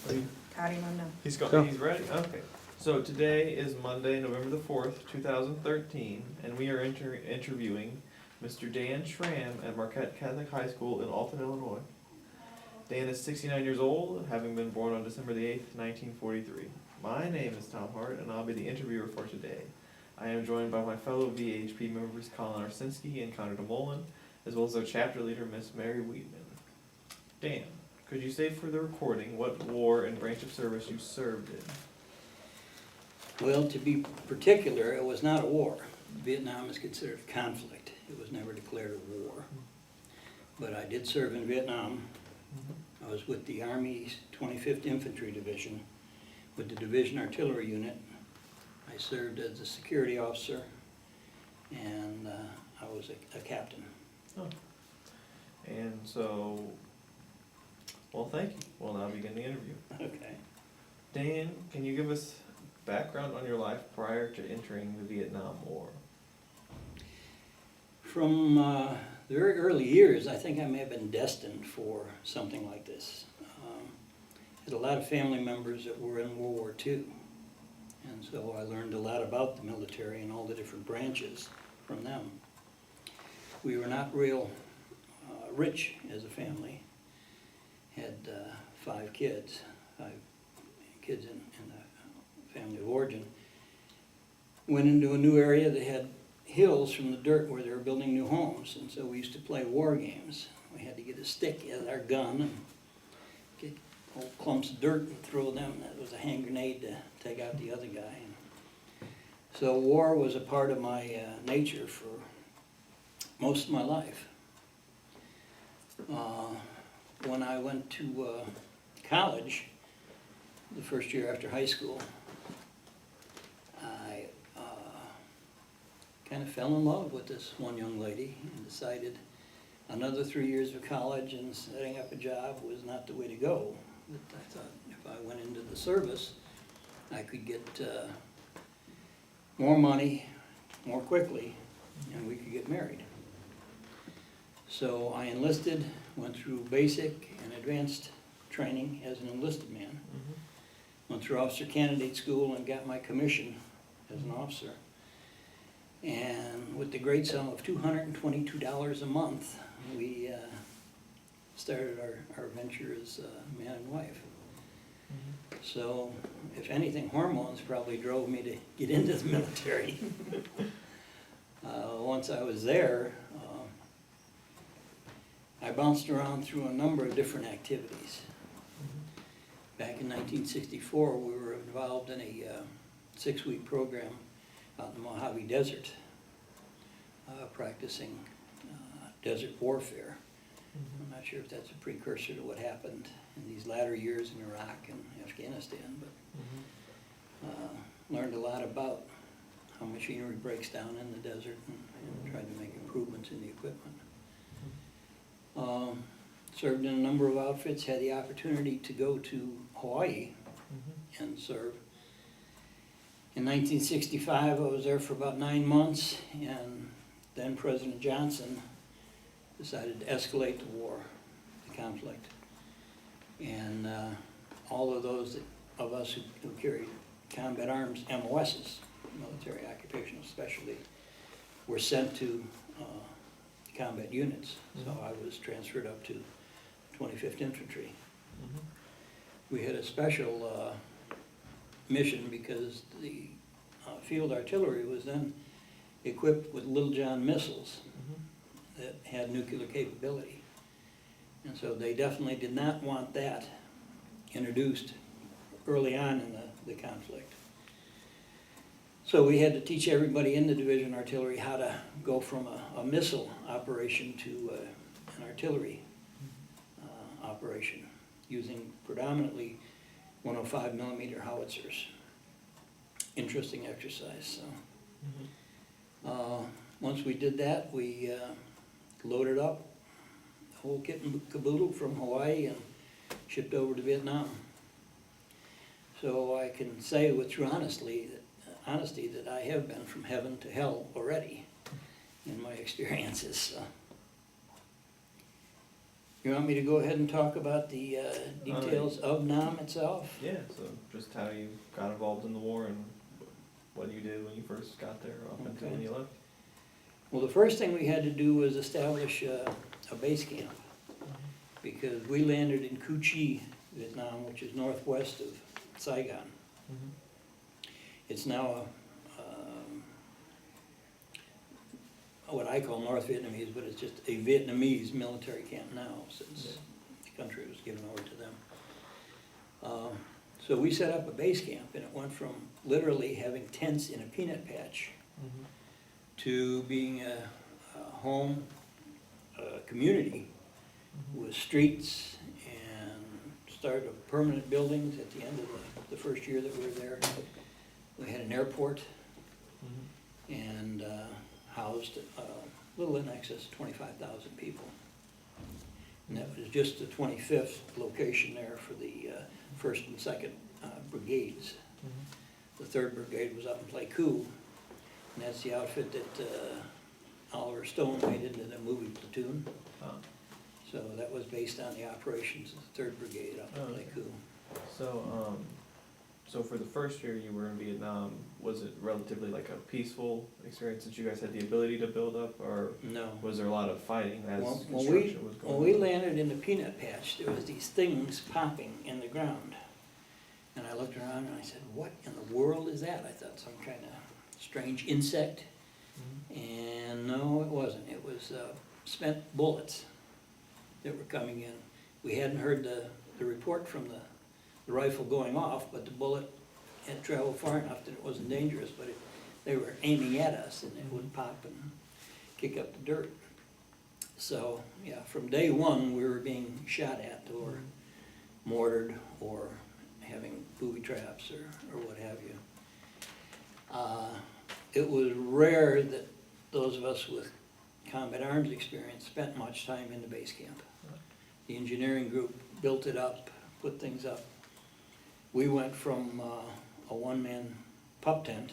Caught him on the. Go. He's ready? Okay. So today is Monday, November the 4th, 2013, and we are interviewing Mr. Dan Schramm at Marquette Catholic High School in Alton, Illinois. Dan is 69 years old, having been born on December the 8th, 1943. My name is Tom Hart, and I'll be the interviewer for today. I am joined by my fellow VHP members Colin Arsinski and Connor DeMolin, as well as our chapter leader, Miss Mary Weedman. Dan, could you say for the recording what war and branch of service you served in? Well, to be particular, it was not a war. Vietnam is considered a conflict. It was never declared a war. But I did serve in Vietnam. I was with the Army's 25th Infantry Division, with the Division Artillery Unit. I served as a security officer, and I was a captain. Oh. And so, well, thank you. We'll now begin the interview. Okay. Dan, can you give us background on your life prior to entering the Vietnam War? From the very early years, I think I may have been destined for something like this. I had a lot of family members that were in World War II, and so I learned a lot about the military and all the different branches from them. We were not real rich as a family. Had 5 kids in the family of origin. Went into a new area that had hills from the dirt where they were building new homes, and so we used to play war games. We had to get a stick as our gun and get old clumps of dirt and throw them. That was a hand grenade to take out the other guy. So war was a part of my nature for most of my life. When I went to college, the first year after high school, I kind of fell in love with this one young lady and decided another 3 years of college and setting up a job was not the way to go. But I thought if I went into the service, I could get more money more quickly, and we could get married. So I enlisted, went through basic and advanced training as an enlisted man. Went through officer candidate school and got my commission as an officer. And with the great sum of $222 a month, we started our venture as man and wife. So, if anything, hormones probably drove me to get into the military. Once I was there, I bounced around through a number of different activities. Back in 1964, we were involved in a 6-week program out in the Mojave Desert, practicing desert warfare. I'm not sure if that's a precursor to what happened in these latter years in Iraq and Afghanistan, but learned a lot about how machinery breaks down in the desert and tried to make improvements in the equipment. Served in a number of outfits, had the opportunity to go to Hawaii and serve. In 1965, I was there for about 9 months, and then President Johnson decided to escalate the war, the conflict. And all of those of us who carried combat arms, MOSs, military occupational specialty, were sent to combat units. So I was transferred up to 25th Infantry. We had a special mission because the field artillery was then equipped with Little John missiles that had nuclear capability. And so they definitely did not want that introduced early on in the conflict. So we had to teach everybody in the division artillery how to go from a missile operation to an artillery operation using predominantly 105 millimeter howitzers. Interesting exercise. So once we did that, we loaded up the whole kit and caboodle from Hawaii and shipped over to Vietnam. So I can say with true honesty that I have been from heaven to hell already in my experiences. You want me to go ahead and talk about the details of NAM itself? Yeah, so just how you got involved in the war and what you did when you first got there up until when you left. Well, the first thing we had to do was establish a base camp, because we landed in Cu Chi, Vietnam, which is northwest of Saigon. Mhm. It's now what I call North Vietnamese, but it's just a Vietnamese military camp now, since the country was given over to them. So we set up a base camp, and it went from literally having tents in a peanut patch Mhm. to being a home, a community Mhm. with streets and start of permanent buildings at the end of the first year that we were there. We had an airport Mhm. and housed a little in excess of 25,000 people. And that was just the 25th location there for the 1st and 2nd brigades. Mhm. The 3rd brigade was up in Pleiku, and that's the outfit that Oliver Stone made into the movie Platoon. Oh. So that was based on the operations of the 3rd brigade up in Oh, okay. Pleiku. So for the first year you were in Vietnam, was it relatively like a peaceful experience that you guys had the ability to build up, or No. was there a lot of fighting as When construction was going on? we landed in the peanut patch, there was these things popping in the ground. And I looked around and I said, what in the world is that? I thought some kind of strange insect. Mhm. And no, it wasn't. It was spent bullets that were coming in. We hadn't heard the report from the rifle going off, but the bullet had traveled far enough that it wasn't dangerous, but they were aiming at us and it would pop and kick up the dirt. So, yeah, from day one, we were being shot at or mortared or having booby traps or what have you. It was rare that those of us with combat arms experience spent much time in the base camp. The engineering group built it up, put things up. We went from a one-man pup tent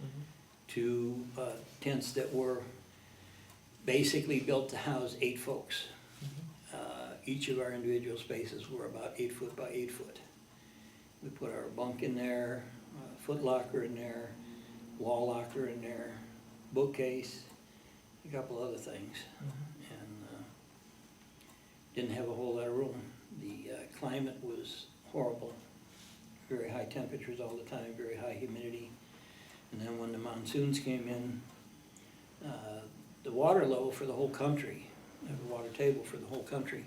Mhm. to tents that were basically built to house 8 folks. Each of our individual spaces were about 8 foot by 8 foot. We put our bunk in there, foot locker in there, wall locker in there, bookcase, a couple other things, and didn't have a whole lot of room. The climate was horrible, very high temperatures all the time, very high humidity. And then when the monsoons came in, the water level for the whole country, the water table for the whole country,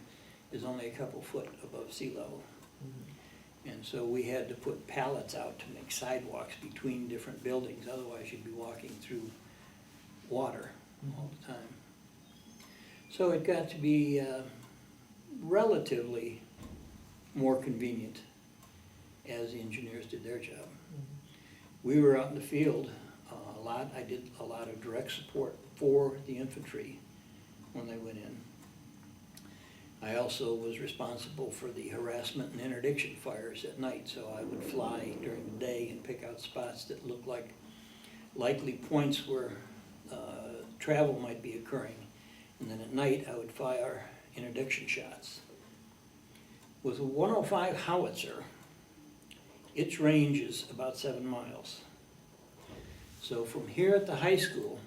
is only a couple foot above sea level. Mhm. And so we had to put pallets out to make sidewalks between different buildings, otherwise you'd be walking through water all the time. So it got to be relatively more convenient as the engineers did their job. We were out in the field a lot. I did a lot of direct support for the infantry when they went in. I also was responsible for the harassment and interdiction fires at night, so I would fly during the day and pick out spots that looked like likely points where travel might be occurring. And then at night, I would fire interdiction shots. With a 105 howitzer, its range is about 7 miles. So from here at the high school,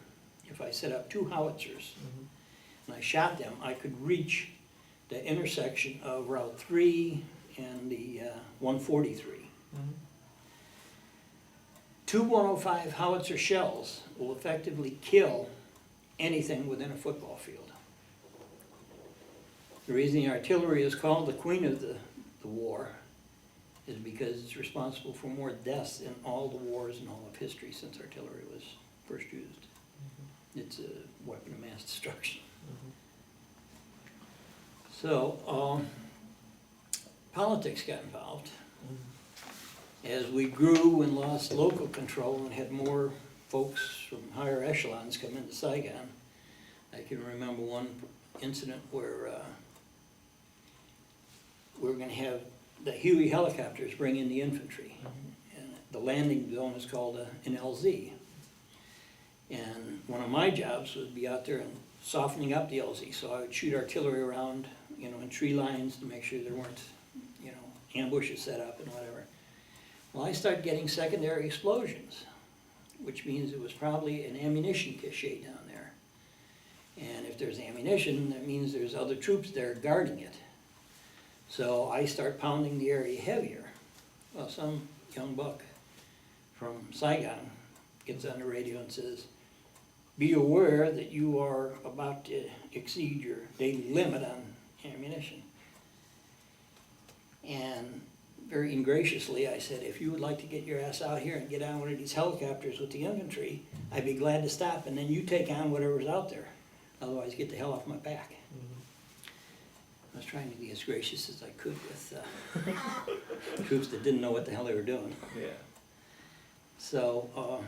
if I set up 2 howitzers Mhm. and I shot them, I could reach the intersection of Route 3 and the 143. Mhm. 2 105 howitzer shells will effectively kill anything within a football field. The reason the artillery is called the queen of the war is because it's responsible for more deaths in all the wars in all of history since artillery was first used. It's a weapon of mass destruction. So, politics got involved. As we grew and lost local control and had more folks from higher echelons come into Saigon, I can remember one incident where we were going to have the Huey helicopters bring in the infantry. And the landing zone is called an LZ. And one of my jobs was to be out there and softening up the LZ. So I would shoot artillery around, you know, and tree lines to make sure there weren't, you know, ambushes set up and whatever. Well, I started getting secondary explosions, which means it was probably an ammunition cache down there. And if there's ammunition, that means there's other troops there guarding it. So I start pounding the area heavier. Well, some young buck from Saigon gets on the radio and says, "Be aware that you are about to exceed your daily limit on ammunition." And very ingraciously, I said, "If you would like to get your ass out here and get on one of these helicopters with the infantry, I'd be glad to stop, and then you take on whatever's out there. Otherwise, get the hell off my back." I was trying to be as gracious as I could with troops that didn't know what the hell they were doing. Yeah. So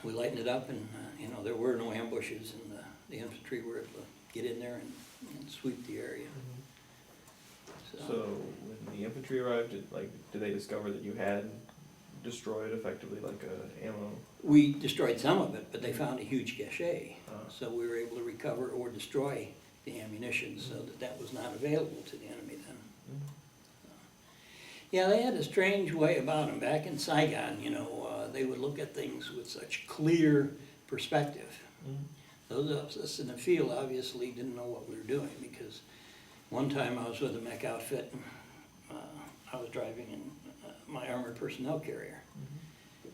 we lightened it up, and you know, there were no ambushes, and the infantry were able to get in there and sweep the area. So when the infantry arrived, did they discover that you had destroyed effectively like a ammo? We destroyed some of it, but they found a huge cache. So we were able to recover or destroy the ammunition so that was not available to the enemy then. Yeah, they had a strange way about them. Back in Saigon, you know, they would look at things with such clear perspective. Those of us in the field obviously didn't know what we were doing, because one time I was with a mech outfit, and I was driving in my armored personnel carrier,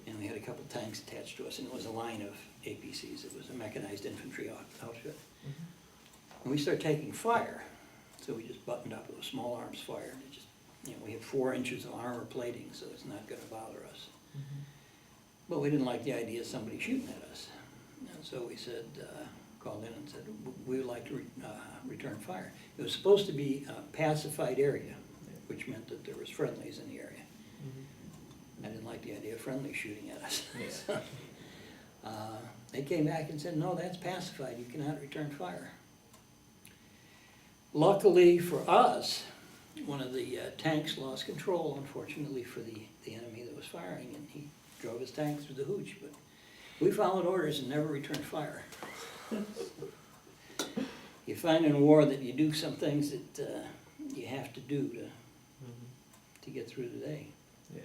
and we had a couple tanks attached to us, and it was a line of APCs. It was a mechanized infantry outfit. And we started taking fire, so we just buttoned up with a small arms fire. And it just, you know, we have 4 inches of armor plating, so it's not going to bother us. But we didn't like the idea of somebody shooting at us, and so we said, called in and said, "We would like to return fire." It was supposed to be a pacified area, which meant that there was friendlies in the area. I didn't like the idea of friendlies shooting at us. So, they came back and said, "No, that's pacified. You cannot return fire." Luckily for us, one of the tanks lost control, unfortunately for the enemy that was firing, and he drove his tank through the hooch. But we followed orders and never returned fire. You find in war that you do some things that you have to do to get through the day. Yeah.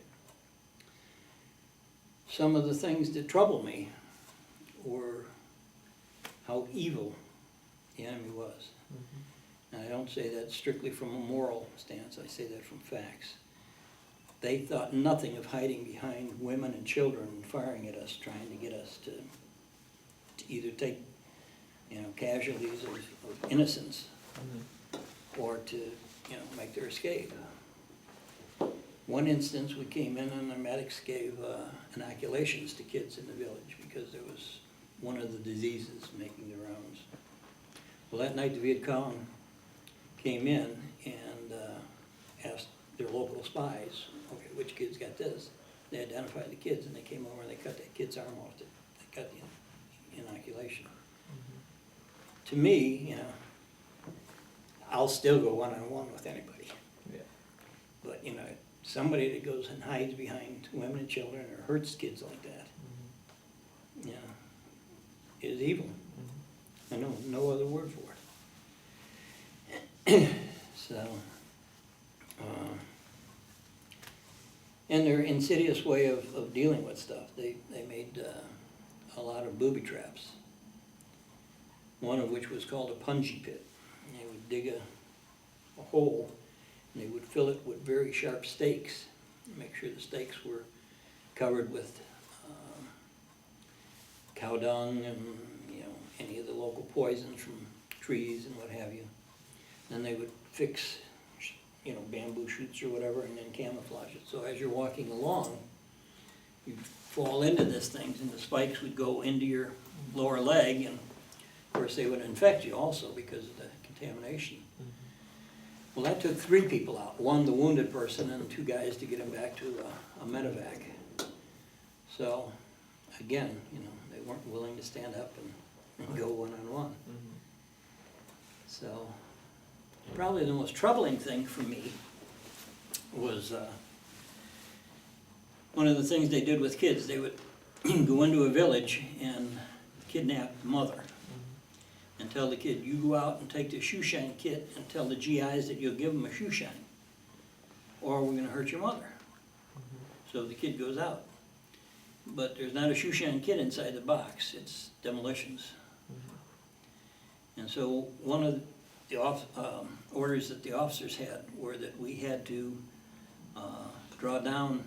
Some of the things that trouble me were how evil the enemy was. And I don't say that strictly from a moral stance, I say that from facts. They thought nothing of hiding behind women and children and firing at us, trying to get us to either take, you know, casualties of innocence or to, you know, make their escape. One instance, we came in and the medics gave inoculations to kids in the village because there was one of the diseases making the rounds. Well, that night the Viet Cong came in and asked their local spies, "Okay, which kids got this?" They identified the kids, and they came over and they cut that kid's arm off. They cut the inoculation. To me, you know, I'll still go one-on-one with anybody. Yeah. But, you know, somebody that goes and hides behind women and children or hurts kids like that, you know, is evil. I know no other word for it. So, and their insidious way of dealing with stuff, they made a lot of booby traps. One of which was called a punji pit. And they would dig a hole, and they would fill it with very sharp stakes, and make sure the stakes were covered with cow dung and, you know, any of the local poisons from trees and what have you. Then they would fix, you know, bamboo shoots or whatever, and then camouflage it. So as you're walking along, you'd fall into these things, and the spikes would go into your lower leg, and of course they would infect you also because of the contamination. Well, that took 3 people out. One, the wounded person, and 2 guys to get him back to a medevac. So, again, you know, they weren't willing to stand up and go one-on-one. So, probably the most troubling thing for me was one of the things they did with kids. They would go into a village and kidnap the mother. and tell the kid, you go out and take the shoe shine kit and tell the GIs that you'll give them a shoe shine, or we're gonna hurt your mother. So the kid goes out. But there's not a shoe shine kit inside the box, it's demolitions. And so one of the orders that the officers had were that we had to draw down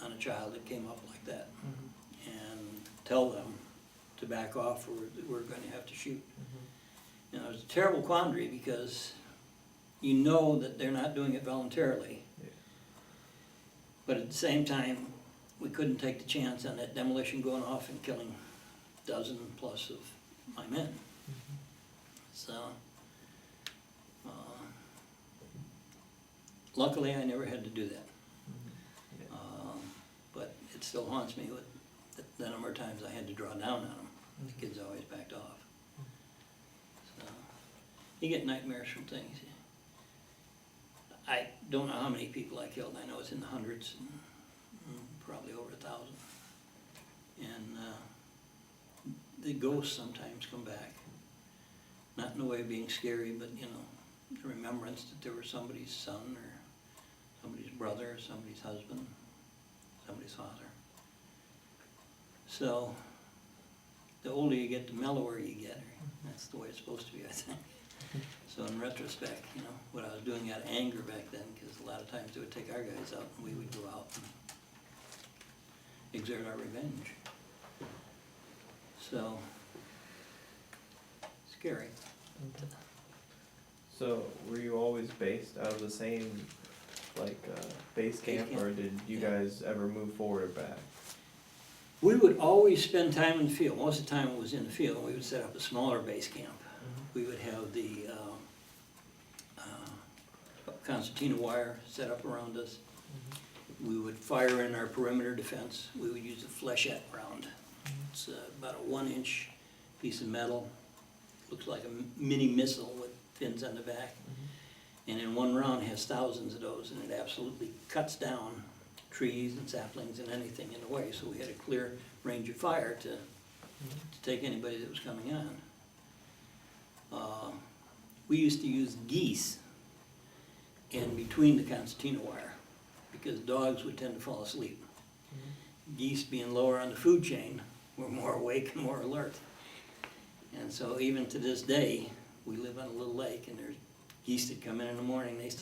on a child that came up like that and tell them to back off or we're going to have to shoot. You know, it's a terrible quandary because you know that they're not doing it voluntarily. Yeah. But at the same time, we couldn't take the chance on that demolition going off and killing a dozen plus of my men. So, luckily I never had to do that. But it still haunts me with the number of times I had to draw down on them. The kids always backed off. So, you get nightmares from things. I don't know how many people I killed. I know it's in the hundreds, and probably over 1,000. And the ghosts sometimes come back. Not in the way of being scary, but you know, the remembrance that there was somebody's son or somebody's brother or somebody's husband, somebody's father. So, the older you get, the mellower you get. That's the way it's supposed to be, I think. So in retrospect, you know, what I was doing out of anger back then, because a lot of times they would take our guys out and we would go out and exert our revenge. So, scary. So, were you always based out of the same, like, base camp, or did you guys ever move forward or back? We would always spend time in the field. Most of the time it was in the field, and we would set up a smaller base camp. We would have the concertina wire set up around us. We would fire in our perimeter defense. We would use a flechette round. It's about a 1-inch piece of metal. Looks like a mini missile with fins on the back. And in one round it has thousands of those, and it absolutely cuts down trees and saplings and anything in the way. So we had a clear range of fire to take anybody that was coming on. We used to use geese in between the concertina wire because dogs would tend to fall asleep. Geese, being lower on the food chain, were more awake and more alert. And so even to this day, we live on a little lake and there's geese that come in the morning, they